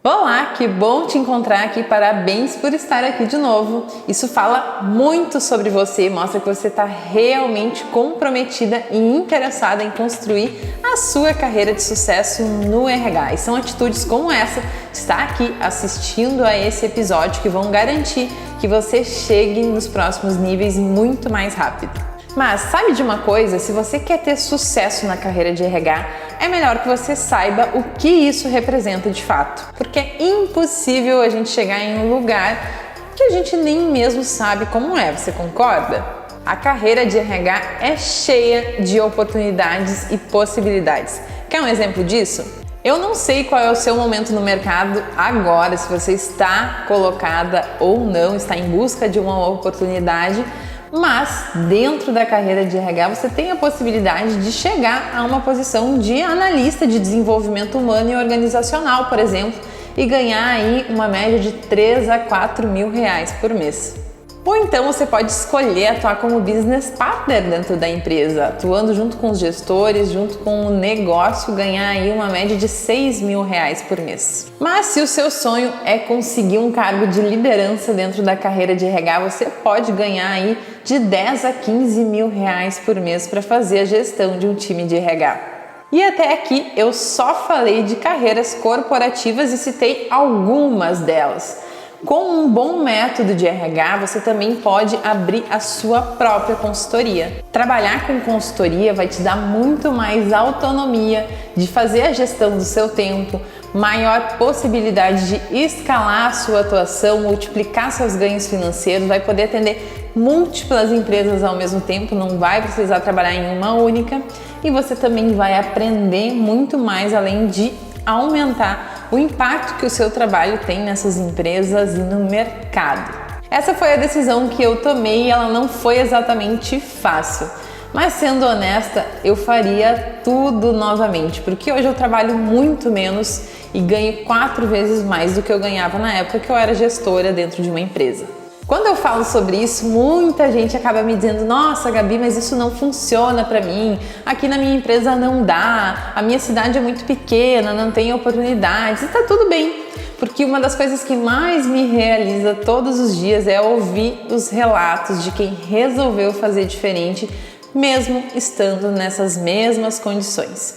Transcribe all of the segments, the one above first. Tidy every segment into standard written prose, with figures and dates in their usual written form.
Olá, que bom te encontrar aqui, parabéns por estar aqui de novo. Isso fala muito sobre você, mostra que você está realmente comprometida e interessada em construir a sua carreira de sucesso no RH. E são atitudes como essa, de estar aqui assistindo a esse episódio, que vão garantir que você chegue nos próximos níveis muito mais rápido. Mas sabe de uma coisa? Se você quer ter sucesso na carreira de RH, é melhor que você saiba o que isso representa de fato. Porque é impossível a gente chegar em um lugar que a gente nem mesmo sabe como é, você concorda? A carreira de RH é cheia de oportunidades e possibilidades. Quer um exemplo disso? Eu não sei qual é o seu momento no mercado agora, se você está colocada ou não, está em busca de uma oportunidade, mas dentro da carreira de RH você tem a possibilidade de chegar a uma posição de analista de desenvolvimento humano e organizacional, por exemplo, e ganhar aí uma média de 3 a 4 mil reais por mês. Ou então você pode escolher atuar como business partner dentro da empresa, atuando junto com os gestores, junto com o negócio, ganhar aí uma média de 6 mil reais por mês. Mas se o seu sonho é conseguir um cargo de liderança dentro da carreira de RH, você pode ganhar aí de 10 a 15 mil reais por mês para fazer a gestão de um time de RH. E até aqui eu só falei de carreiras corporativas e citei algumas delas. Com um bom método de RH, você também pode abrir a sua própria consultoria. Trabalhar com consultoria vai te dar muito mais autonomia de fazer a gestão do seu tempo, maior possibilidade de escalar a sua atuação, multiplicar seus ganhos financeiros, vai poder atender múltiplas empresas ao mesmo tempo, não vai precisar trabalhar em uma única, e você também vai aprender muito mais, além de aumentar o impacto que o seu trabalho tem nessas empresas e no mercado. Essa foi a decisão que eu tomei e ela não foi exatamente fácil. Mas sendo honesta, eu faria tudo novamente, porque hoje eu trabalho muito menos e ganho 4 vezes mais do que eu ganhava na época que eu era gestora dentro de uma empresa. Quando eu falo sobre isso, muita gente acaba me dizendo: nossa, Gabi, mas isso não funciona para mim, aqui na minha empresa não dá, a minha cidade é muito pequena, não tem oportunidades, e tá tudo bem, porque uma das coisas que mais me realiza todos os dias é ouvir os relatos de quem resolveu fazer diferente, mesmo estando nessas mesmas condições.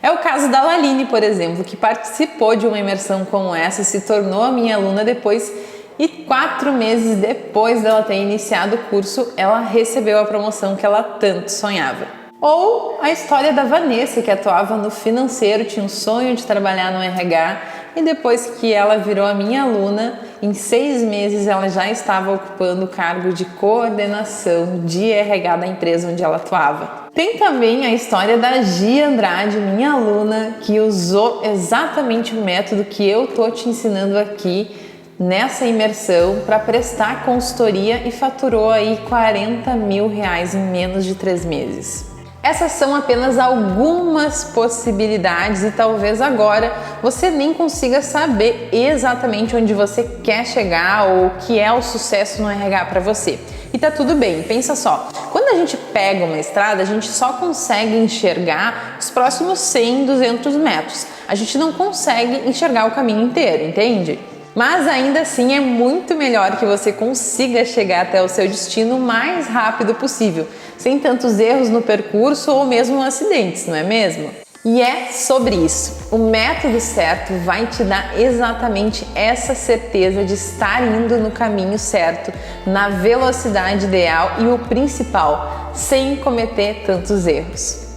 É o caso da Laline, por exemplo, que participou de uma imersão como essa, se tornou a minha aluna depois. E 4 meses depois dela ter iniciado o curso, ela recebeu a promoção que ela tanto sonhava. Ou a história da Vanessa, que atuava no financeiro, tinha um sonho de trabalhar no RH e depois que ela virou a minha aluna, em 6 meses ela já estava ocupando o cargo de coordenação de RH da empresa onde ela atuava. Tem também a história da Gia Andrade, minha aluna, que usou exatamente o método que eu tô te ensinando aqui nessa imersão para prestar consultoria e faturou aí 40 mil reais em menos de 3 meses. Essas são apenas algumas possibilidades e talvez agora você nem consiga saber exatamente onde você quer chegar ou o que é o sucesso no RH para você. E tá tudo bem, pensa só, quando a gente pega uma estrada, a gente só consegue enxergar os próximos 100, 200 metros. A gente não consegue enxergar o caminho inteiro, entende? Mas ainda assim é muito melhor que você consiga chegar até o seu destino o mais rápido possível, sem tantos erros no percurso ou mesmo acidentes, não é mesmo? E é sobre isso. O método certo vai te dar exatamente essa certeza de estar indo no caminho certo, na velocidade ideal e o principal, sem cometer tantos erros.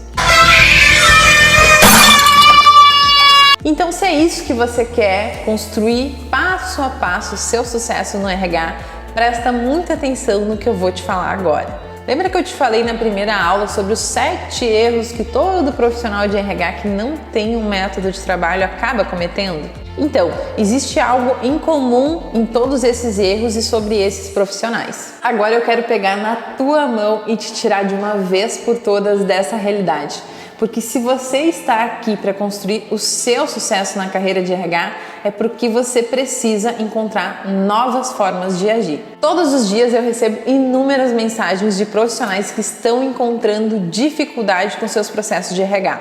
Então, se é isso que você quer, construir passo a passo o seu sucesso no RH, presta muita atenção no que eu vou te falar agora. Lembra que eu te falei na primeira aula sobre os 7 erros que todo profissional de RH que não tem um método de trabalho acaba cometendo? Então, existe algo em comum em todos esses erros e sobre esses profissionais. Agora eu quero pegar na tua mão e te tirar de uma vez por todas dessa realidade. porque se você está aqui para construir o seu sucesso na carreira de RH, é porque você precisa encontrar novas formas de agir. Todos os dias eu recebo inúmeras mensagens de profissionais que estão encontrando dificuldade com seus processos de RH.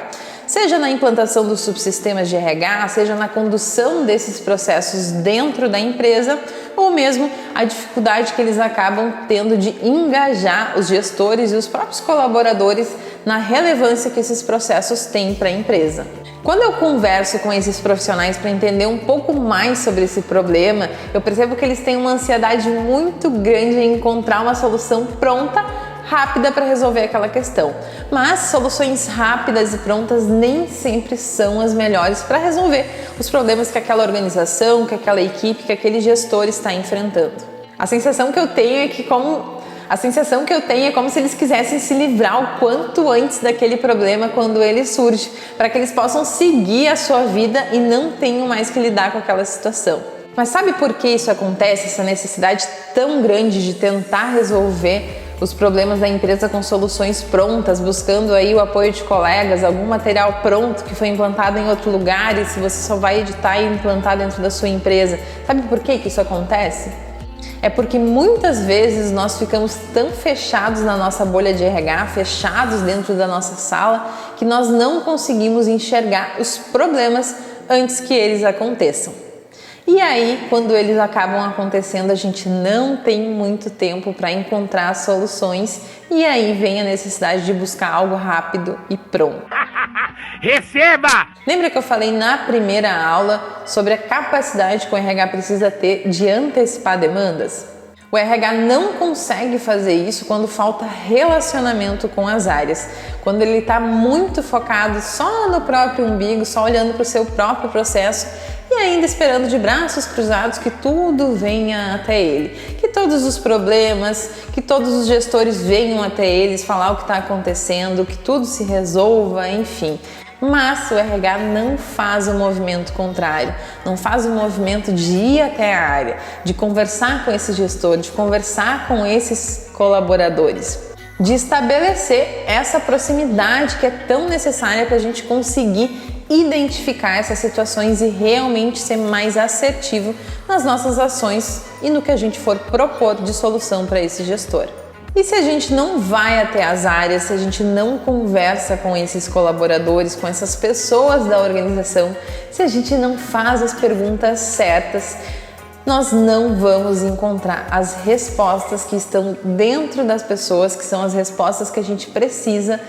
Seja na implantação dos subsistemas de RH, seja na condução desses processos dentro da empresa, ou mesmo a dificuldade que eles acabam tendo de engajar os gestores e os próprios colaboradores na relevância que esses processos têm para a empresa. Quando eu converso com esses profissionais para entender um pouco mais sobre esse problema, eu percebo que eles têm uma ansiedade muito grande em encontrar uma solução pronta, rápida para resolver aquela questão. Mas soluções rápidas e prontas nem sempre são as melhores para resolver os problemas que aquela organização, que aquela equipe, que aquele gestor está enfrentando. A sensação que eu tenho é como se eles quisessem se livrar o quanto antes daquele problema quando ele surge, para que eles possam seguir a sua vida e não tenham mais que lidar com aquela situação. Mas sabe por que isso acontece, essa necessidade tão grande de tentar resolver os problemas da empresa com soluções prontas, buscando aí o apoio de colegas, algum material pronto que foi implantado em outro lugar e se você só vai editar e implantar dentro da sua empresa? Sabe por que isso acontece? É porque muitas vezes nós ficamos tão fechados na nossa bolha de RH, fechados dentro da nossa sala, que nós não conseguimos enxergar os problemas antes que eles aconteçam. E aí, quando eles acabam acontecendo, a gente não tem muito tempo para encontrar soluções e aí vem a necessidade de buscar algo rápido e pronto. Receba! Lembra que eu falei na primeira aula sobre a capacidade que o RH precisa ter de antecipar demandas? O RH não consegue fazer isso quando falta relacionamento com as áreas, quando ele está muito focado só no próprio umbigo, só olhando para o seu próprio processo e ainda esperando de braços cruzados que tudo venha até ele, que todos os problemas, que todos os gestores venham até eles falar o que está acontecendo, que tudo se resolva, enfim. Mas o RH não faz o movimento contrário, não faz o movimento de ir até a área, de conversar com esse gestor, de conversar com esses colaboradores, de estabelecer essa proximidade que é tão necessária para a gente conseguir identificar essas situações e realmente ser mais assertivo nas nossas ações e no que a gente for propor de solução para esse gestor. E se a gente não vai até as áreas, se a gente não conversa com esses colaboradores, com essas pessoas da organização, se a gente não faz as perguntas certas, nós não vamos encontrar as respostas que estão dentro das pessoas, que são as respostas que a gente precisa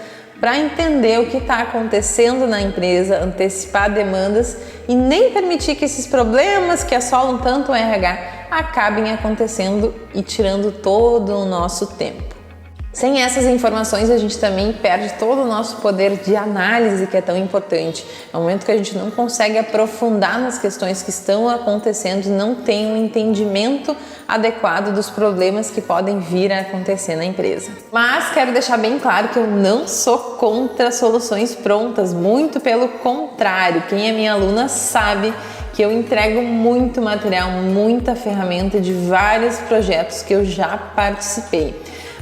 para entender o que está acontecendo na empresa, antecipar demandas e nem permitir que esses problemas que assolam tanto o RH acabem acontecendo e tirando todo o nosso tempo. Sem essas informações, a gente também perde todo o nosso poder de análise, que é tão importante. É um momento que a gente não consegue aprofundar nas questões que estão acontecendo, não tem um entendimento adequado dos problemas que podem vir a acontecer na empresa. Mas quero deixar bem claro que eu não sou contra soluções prontas, muito pelo contrário. Quem é minha aluna sabe que eu entrego muito material, muita ferramenta de vários projetos que eu já participei.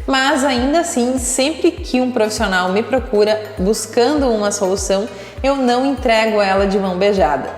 Mas ainda assim, sempre que um profissional me procura buscando uma solução, eu não entrego ela de mão beijada.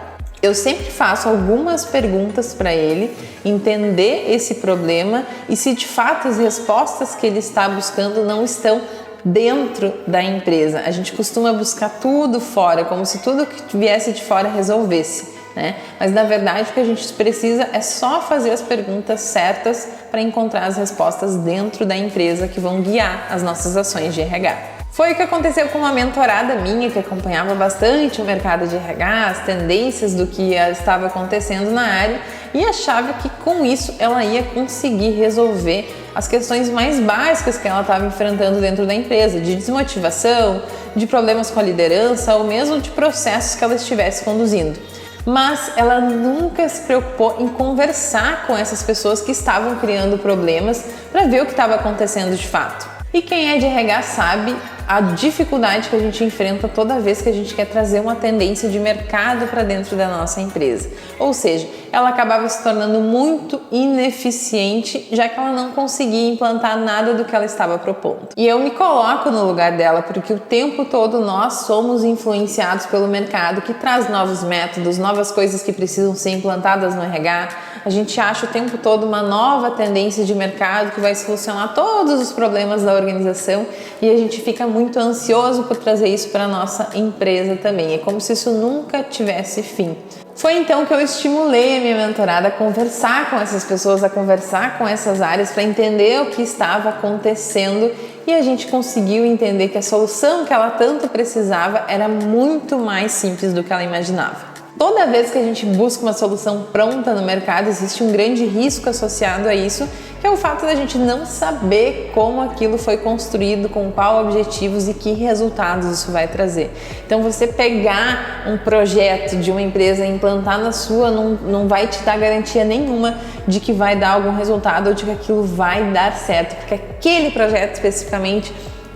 Eu sempre faço algumas perguntas para ele, entender esse problema e se de fato as respostas que ele está buscando não estão dentro da empresa. A gente costuma buscar tudo fora, como se tudo que viesse de fora resolvesse, né? Mas na verdade o que a gente precisa é só fazer as perguntas certas para encontrar as respostas dentro da empresa que vão guiar as nossas ações de RH. Foi o que aconteceu com uma mentorada minha que acompanhava bastante o mercado de RH, as tendências do que estava acontecendo na área e achava que com isso ela ia conseguir resolver as questões mais básicas que ela estava enfrentando dentro da empresa, de desmotivação, de problemas com a liderança ou mesmo de processos que ela estivesse conduzindo. Mas ela nunca se preocupou em conversar com essas pessoas que estavam criando problemas para ver o que estava acontecendo de fato. E quem é de RH sabe a dificuldade que a gente enfrenta toda vez que a gente quer trazer uma tendência de mercado para dentro da nossa empresa. Ou seja, ela acabava se tornando muito ineficiente, já que ela não conseguia implantar nada do que ela estava propondo. E eu me coloco no lugar dela, porque o tempo todo nós somos influenciados pelo mercado que traz novos métodos, novas coisas que precisam ser implantadas no RH. A gente acha o tempo todo uma nova tendência de mercado que vai solucionar todos os problemas da organização e a gente fica muito ansioso por trazer isso para a nossa empresa também. É como se isso nunca tivesse fim. Foi então que eu estimulei a minha mentorada a conversar com essas pessoas, a conversar com essas áreas para entender o que estava acontecendo e a gente conseguiu entender que a solução que ela tanto precisava era muito mais simples do que ela imaginava. Toda vez que a gente busca uma solução pronta no mercado, existe um grande risco associado a isso, que é o fato da gente não saber como aquilo foi construído, com quais objetivos e que resultados isso vai trazer. Então, você pegar um projeto de uma empresa e implantar na sua não vai te dar garantia nenhuma de que vai dar algum resultado ou de que aquilo vai dar certo, porque aquele projeto especificamente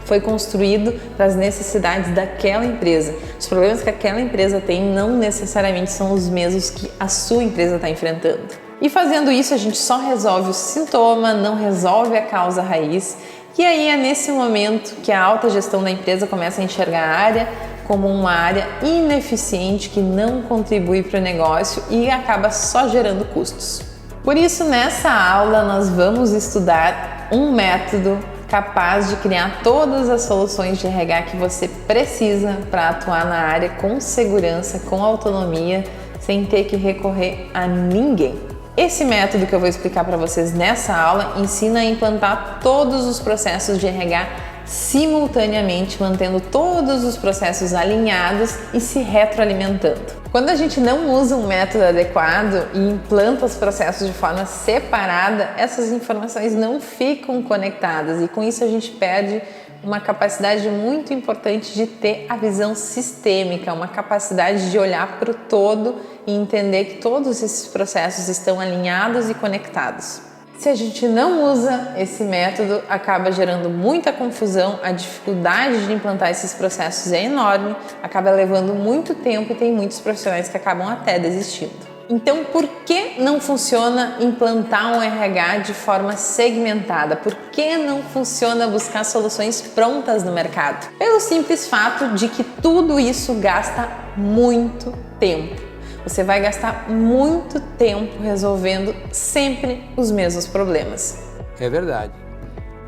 foi construído para as necessidades daquela empresa. Os problemas que aquela empresa tem não necessariamente são os mesmos que a sua empresa está enfrentando. E fazendo isso, a gente só resolve o sintoma, não resolve a causa raiz. E aí é nesse momento que a alta gestão da empresa começa a enxergar a área como uma área ineficiente que não contribui para o negócio e acaba só gerando custos. Por isso, nessa aula, nós vamos estudar um método capaz de criar todas as soluções de RH que você precisa para atuar na área com segurança, com autonomia, sem ter que recorrer a ninguém. Esse método que eu vou explicar para vocês nessa aula ensina a implantar todos os processos de RH simultaneamente, mantendo todos os processos alinhados e se retroalimentando. Quando a gente não usa um método adequado e implanta os processos de forma separada, essas informações não ficam conectadas e com isso a gente perde uma capacidade muito importante de ter a visão sistêmica, uma capacidade de olhar para o todo e entender que todos esses processos estão alinhados e conectados. Se a gente não usa esse método, acaba gerando muita confusão, a dificuldade de implantar esses processos é enorme, acaba levando muito tempo e tem muitos profissionais que acabam até desistindo. Então, por que não funciona implantar um RH de forma segmentada? Por que não funciona buscar soluções prontas no mercado? Pelo simples fato de que tudo isso gasta muito tempo. Você vai gastar muito tempo resolvendo sempre os mesmos problemas. É verdade.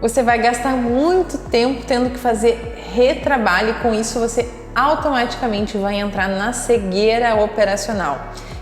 Você vai gastar muito tempo tendo que fazer retrabalho e com isso você automaticamente vai entrar na cegueira operacional.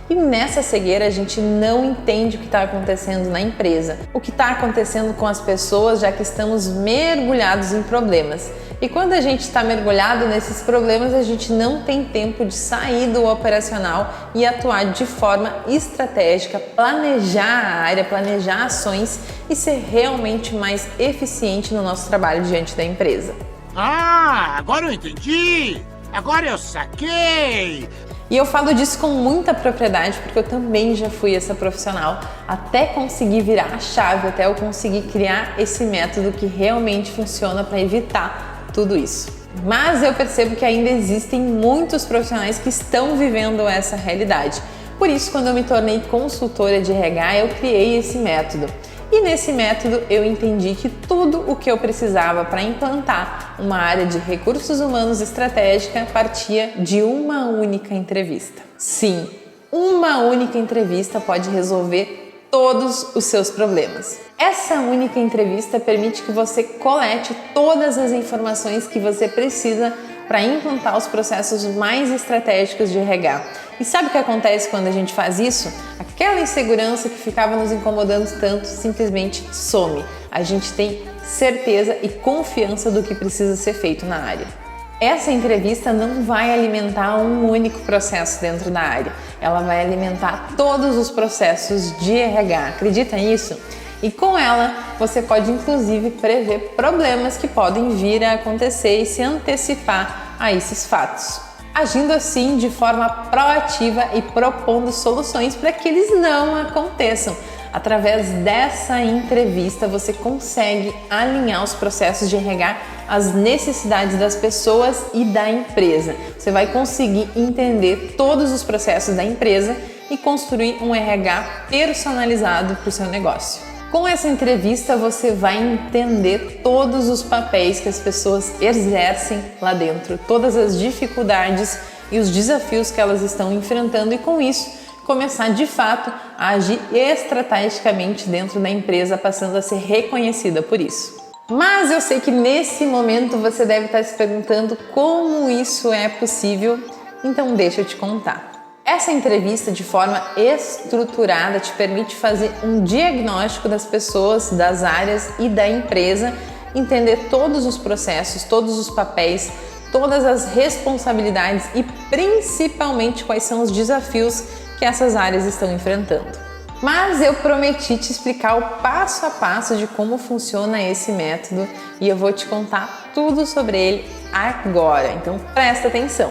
E nessa cegueira a gente não entende o que está acontecendo na empresa, o que está acontecendo com as pessoas, já que estamos mergulhados em problemas. E quando a gente está mergulhado nesses problemas, a gente não tem tempo de sair do operacional e atuar de forma estratégica, planejar a área, planejar ações e ser realmente mais eficiente no nosso trabalho diante da empresa. Ah, agora eu entendi! Agora eu saquei! E eu falo disso com muita propriedade porque eu também já fui essa profissional até conseguir virar a chave, até eu conseguir criar esse método que realmente funciona para evitar tudo isso. Mas eu percebo que ainda existem muitos profissionais que estão vivendo essa realidade. Por isso, quando eu me tornei consultora de RH, eu criei esse método. E nesse método eu entendi que tudo o que eu precisava para implantar uma área de recursos humanos estratégica partia de uma única entrevista. Sim, uma única entrevista pode resolver todos os seus problemas. Essa única entrevista permite que você colete todas as informações que você precisa para implantar os processos mais estratégicos de RH. E sabe o que acontece quando a gente faz isso? Aquela insegurança que ficava nos incomodando tanto simplesmente some. A gente tem certeza e confiança do que precisa ser feito na área. Essa entrevista não vai alimentar um único processo dentro da área. Ela vai alimentar todos os processos de RH. Acredita nisso? E com ela, você pode inclusive prever problemas que podem vir a acontecer e se antecipar a esses fatos. Agindo assim de forma proativa e propondo soluções para que eles não aconteçam. Através dessa entrevista, você consegue alinhar os processos de RH às necessidades das pessoas e da empresa. Você vai conseguir entender todos os processos da empresa e construir um RH personalizado para o seu negócio. Com essa entrevista, você vai entender todos os papéis que as pessoas exercem lá dentro, todas as dificuldades e os desafios que elas estão enfrentando e, com isso, começar de fato a agir estrategicamente dentro da empresa, passando a ser reconhecida por isso. Mas eu sei que nesse momento você deve estar se perguntando como isso é possível, então deixa eu te contar. Essa entrevista, de forma estruturada, te permite fazer um diagnóstico das pessoas, das áreas e da empresa, entender todos os processos, todos os papéis, todas as responsabilidades e principalmente quais são os desafios que essas áreas estão enfrentando. Mas eu prometi te explicar o passo a passo de como funciona esse método e eu vou te contar tudo sobre ele agora, então presta atenção.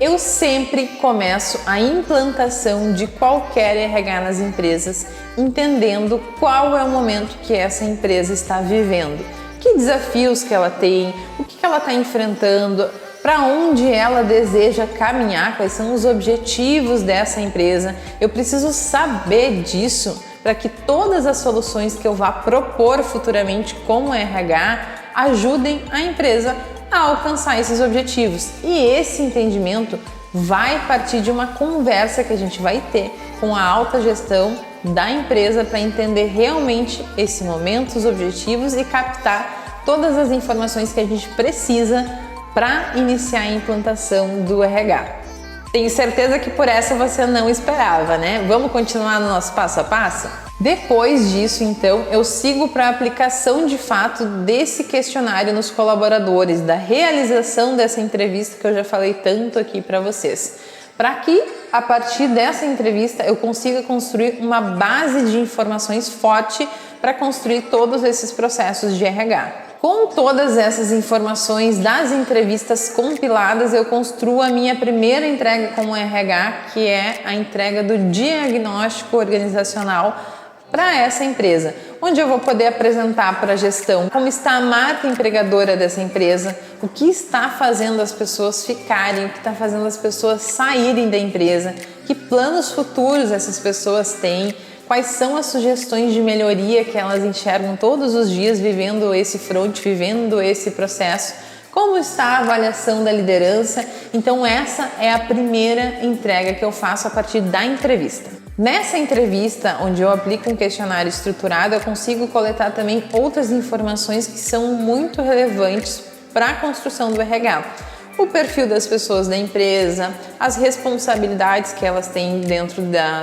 Eu sempre começo a implantação de qualquer RH nas empresas entendendo qual é o momento que essa empresa está vivendo, que desafios que ela tem, o que ela está enfrentando, para onde ela deseja caminhar, quais são os objetivos dessa empresa. Eu preciso saber disso para que todas as soluções que eu vá propor futuramente como RH ajudem a empresa a alcançar esses objetivos. E esse entendimento vai partir de uma conversa que a gente vai ter com a alta gestão da empresa para entender realmente esse momento, os objetivos e captar todas as informações que a gente precisa para iniciar a implantação do RH. Tenho certeza que por essa você não esperava, né? Vamos continuar no nosso passo a passo? Depois disso, então, eu sigo para a aplicação de fato desse questionário nos colaboradores, da realização dessa entrevista que eu já falei tanto aqui para vocês. Para que, a partir dessa entrevista, eu consiga construir uma base de informações forte para construir todos esses processos de RH. Com todas essas informações das entrevistas compiladas, eu construo a minha primeira entrega como RH, que é a entrega do diagnóstico organizacional para essa empresa, onde eu vou poder apresentar para a gestão como está a marca empregadora dessa empresa, o que está fazendo as pessoas ficarem, o que está fazendo as pessoas saírem da empresa, que planos futuros essas pessoas têm, quais são as sugestões de melhoria que elas enxergam todos os dias vivendo esse front, vivendo esse processo, como está a avaliação da liderança. Então essa é a primeira entrega que eu faço a partir da entrevista. Nessa entrevista, onde eu aplico um questionário estruturado, eu consigo coletar também outras informações que são muito relevantes para a construção do RH. O perfil das pessoas da empresa, as responsabilidades que elas têm dentro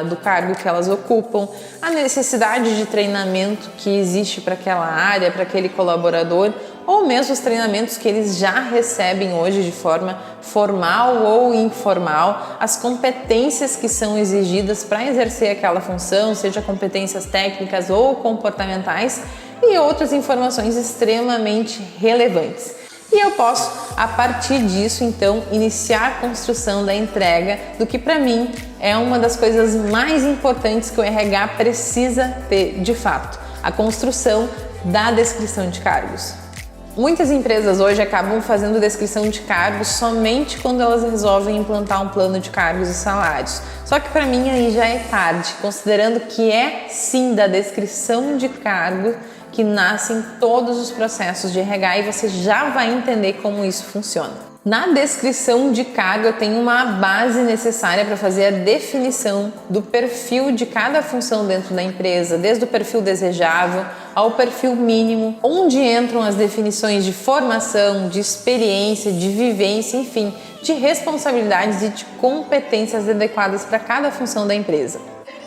do cargo que elas ocupam, a necessidade de treinamento que existe para aquela área, para aquele colaborador, ou mesmo os treinamentos que eles já recebem hoje de forma formal ou informal, as competências que são exigidas para exercer aquela função, seja competências técnicas ou comportamentais, e outras informações extremamente relevantes. E eu posso, a partir disso, então, iniciar a construção da entrega do que, para mim, é uma das coisas mais importantes que o RH precisa ter de fato, a construção da descrição de cargos. Muitas empresas hoje acabam fazendo descrição de cargos somente quando elas resolvem implantar um plano de cargos e salários. Só que para mim aí já é tarde, considerando que é sim da descrição de cargo que nascem todos os processos de RH e você já vai entender como isso funciona. Na descrição de cargo eu tenho uma base necessária para fazer a definição do perfil de cada função dentro da empresa, desde o perfil desejável ao perfil mínimo, onde entram as definições de formação, de experiência, de vivência, enfim, de responsabilidades e de competências adequadas para cada função da empresa.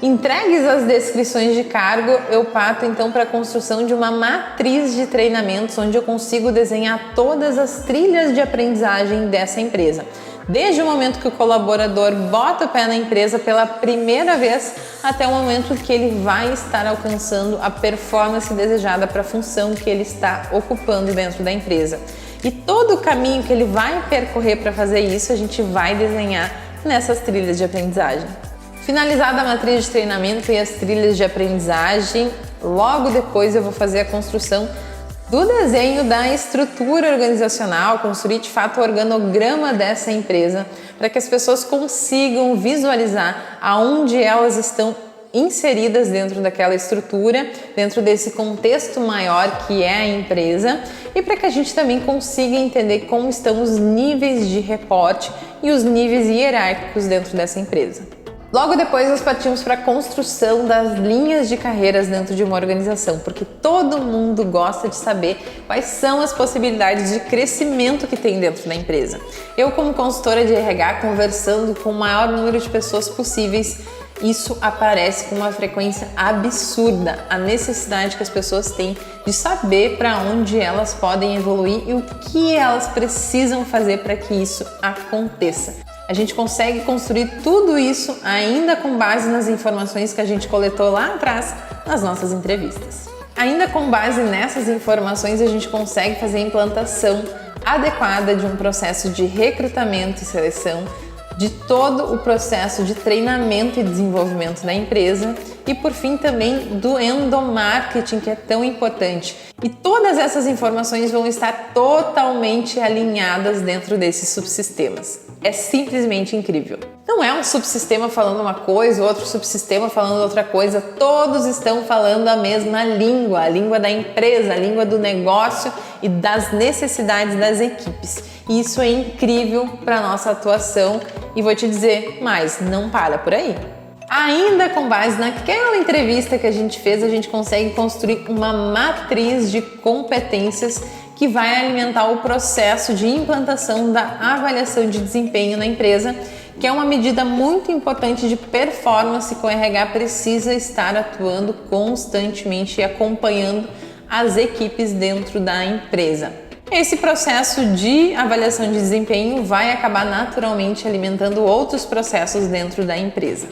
Entregues as descrições de cargo, eu parto então para a construção de uma matriz de treinamentos onde eu consigo desenhar todas as trilhas de aprendizagem dessa empresa. Desde o momento que o colaborador bota o pé na empresa pela primeira vez até o momento que ele vai estar alcançando a performance desejada para a função que ele está ocupando dentro da empresa. E todo o caminho que ele vai percorrer para fazer isso, a gente vai desenhar nessas trilhas de aprendizagem. Finalizada a matriz de treinamento e as trilhas de aprendizagem, logo depois eu vou fazer a construção do desenho da estrutura organizacional, construir de fato o organograma dessa empresa, para que as pessoas consigam visualizar aonde elas estão inseridas dentro daquela estrutura, dentro desse contexto maior que é a empresa, e para que a gente também consiga entender como estão os níveis de reporte e os níveis hierárquicos dentro dessa empresa. Logo depois nós partimos para a construção das linhas de carreiras dentro de uma organização, porque todo mundo gosta de saber quais são as possibilidades de crescimento que tem dentro da empresa. Eu, como consultora de RH, conversando com o maior número de pessoas possíveis, isso aparece com uma frequência absurda, a necessidade que as pessoas têm de saber para onde elas podem evoluir e o que elas precisam fazer para que isso aconteça. A gente consegue construir tudo isso ainda com base nas informações que a gente coletou lá atrás nas nossas entrevistas. Ainda com base nessas informações, a gente consegue fazer a implantação adequada de um processo de recrutamento e seleção, de todo o processo de treinamento e desenvolvimento da empresa e, por fim, também do endomarketing, que é tão importante. E todas essas informações vão estar totalmente alinhadas dentro desses subsistemas. É simplesmente incrível. Não é um subsistema falando uma coisa, outro subsistema falando outra coisa, todos estão falando a mesma língua, a língua da empresa, a língua do negócio e das necessidades das equipes. E isso é incrível para a nossa atuação e vou te dizer, mas não para por aí. Ainda com base naquela entrevista que a gente fez, a gente consegue construir uma matriz de competências que vai alimentar o processo de implantação da avaliação de desempenho na empresa, que é uma medida muito importante de performance que o RH precisa estar atuando constantemente e acompanhando as equipes dentro da empresa. Esse processo de avaliação de desempenho vai acabar naturalmente alimentando outros processos dentro da empresa.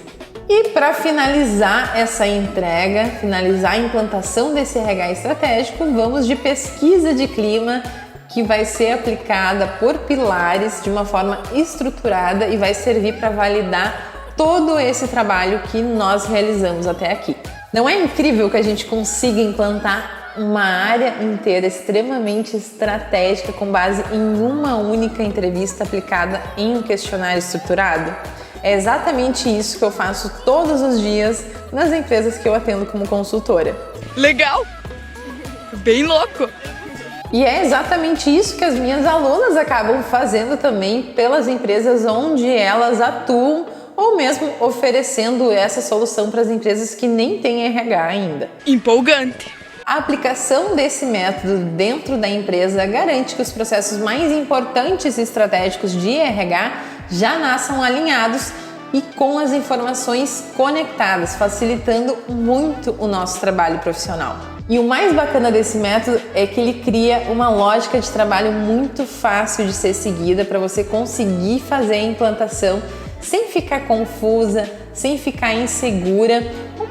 E para finalizar essa entrega, finalizar a implantação desse RH estratégico, vamos de pesquisa de clima, que vai ser aplicada por pilares de uma forma estruturada e vai servir para validar todo esse trabalho que nós realizamos até aqui. Não é incrível que a gente consiga implantar uma área inteira extremamente estratégica com base em uma única entrevista aplicada em um questionário estruturado? É exatamente isso que eu faço todos os dias nas empresas que eu atendo como consultora. Legal! Bem louco! E é exatamente isso que as minhas alunas acabam fazendo também pelas empresas onde elas atuam ou mesmo oferecendo essa solução para as empresas que nem têm RH ainda. Empolgante! A aplicação desse método dentro da empresa garante que os processos mais importantes e estratégicos de RH já nasçam alinhados e com as informações conectadas, facilitando muito o nosso trabalho profissional. E o mais bacana desse método é que ele cria uma lógica de trabalho muito fácil de ser seguida para você conseguir fazer a implantação sem ficar confusa, sem ficar insegura,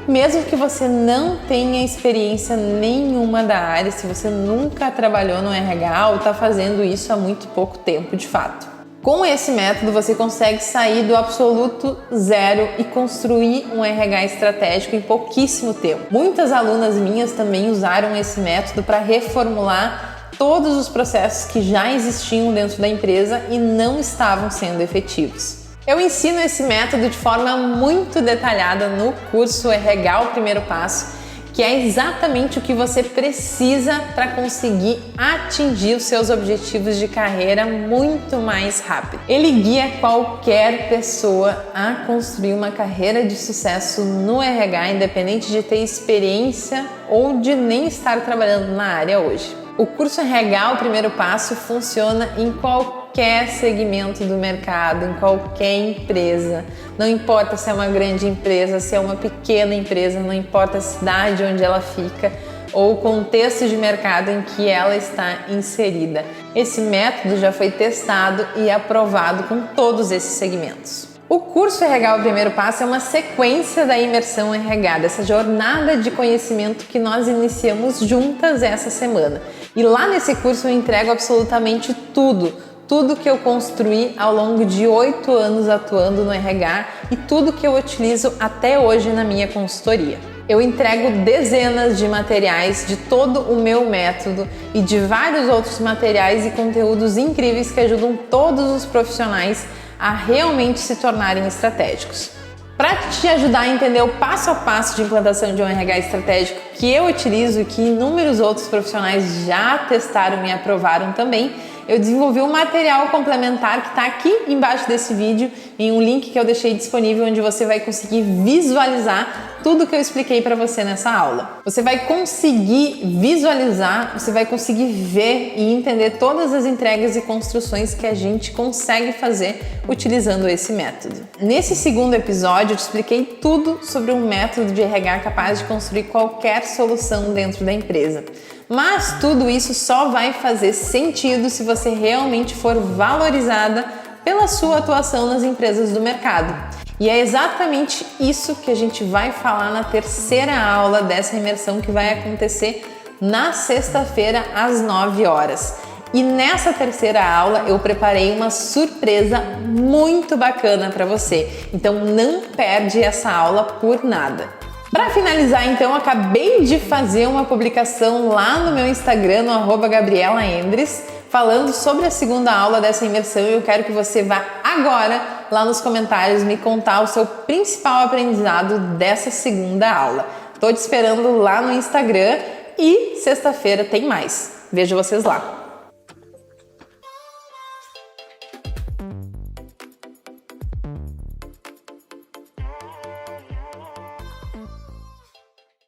mesmo que você não tenha experiência nenhuma da área, se você nunca trabalhou no RH ou está fazendo isso há muito pouco tempo de fato. Com esse método você consegue sair do absoluto zero e construir um RH estratégico em pouquíssimo tempo. Muitas alunas minhas também usaram esse método para reformular todos os processos que já existiam dentro da empresa e não estavam sendo efetivos. Eu ensino esse método de forma muito detalhada no curso RH o Primeiro Passo, que é exatamente o que você precisa para conseguir atingir os seus objetivos de carreira muito mais rápido. Ele guia qualquer pessoa a construir uma carreira de sucesso no RH, independente de ter experiência ou de nem estar trabalhando na área hoje. O curso RH, o Primeiro Passo, funciona em qualquer segmento do mercado, em qualquer empresa. Não importa se é uma grande empresa, se é uma pequena empresa, não importa a cidade onde ela fica ou o contexto de mercado em que ela está inserida. Esse método já foi testado e aprovado com todos esses segmentos. O curso RH, o Primeiro Passo, é uma sequência da imersão RH, dessa jornada de conhecimento que nós iniciamos juntas essa semana. E lá nesse curso eu entrego absolutamente tudo tudo que eu construí ao longo de 8 anos atuando no RH e tudo que eu utilizo até hoje na minha consultoria. Eu entrego dezenas de materiais de todo o meu método e de vários outros materiais e conteúdos incríveis que ajudam todos os profissionais a realmente se tornarem estratégicos. Para te ajudar a entender o passo a passo de implantação de um RH estratégico que eu utilizo e que inúmeros outros profissionais já testaram e aprovaram também, eu desenvolvi um material complementar que está aqui embaixo desse vídeo, em um link que eu deixei disponível, onde você vai conseguir visualizar tudo que eu expliquei para você nessa aula. Você vai conseguir visualizar, você vai conseguir ver e entender todas as entregas e construções que a gente consegue fazer utilizando esse método. Nesse segundo episódio, eu te expliquei tudo sobre um método de RH capaz de construir qualquer solução dentro da empresa. Mas tudo isso só vai fazer sentido se você realmente for valorizada pela sua atuação nas empresas do mercado. E é exatamente isso que a gente vai falar na terceira aula dessa imersão que vai acontecer na sexta-feira às 9 horas. E nessa terceira aula eu preparei uma surpresa muito bacana para você. Então não perde essa aula por nada. Para finalizar, então, acabei de fazer uma publicação lá no meu Instagram, no @GabrielaEndres, falando sobre a segunda aula dessa imersão e eu quero que você vá agora lá nos comentários me contar o seu principal aprendizado dessa segunda aula. Tô te esperando lá no Instagram e sexta-feira tem mais. Vejo vocês lá!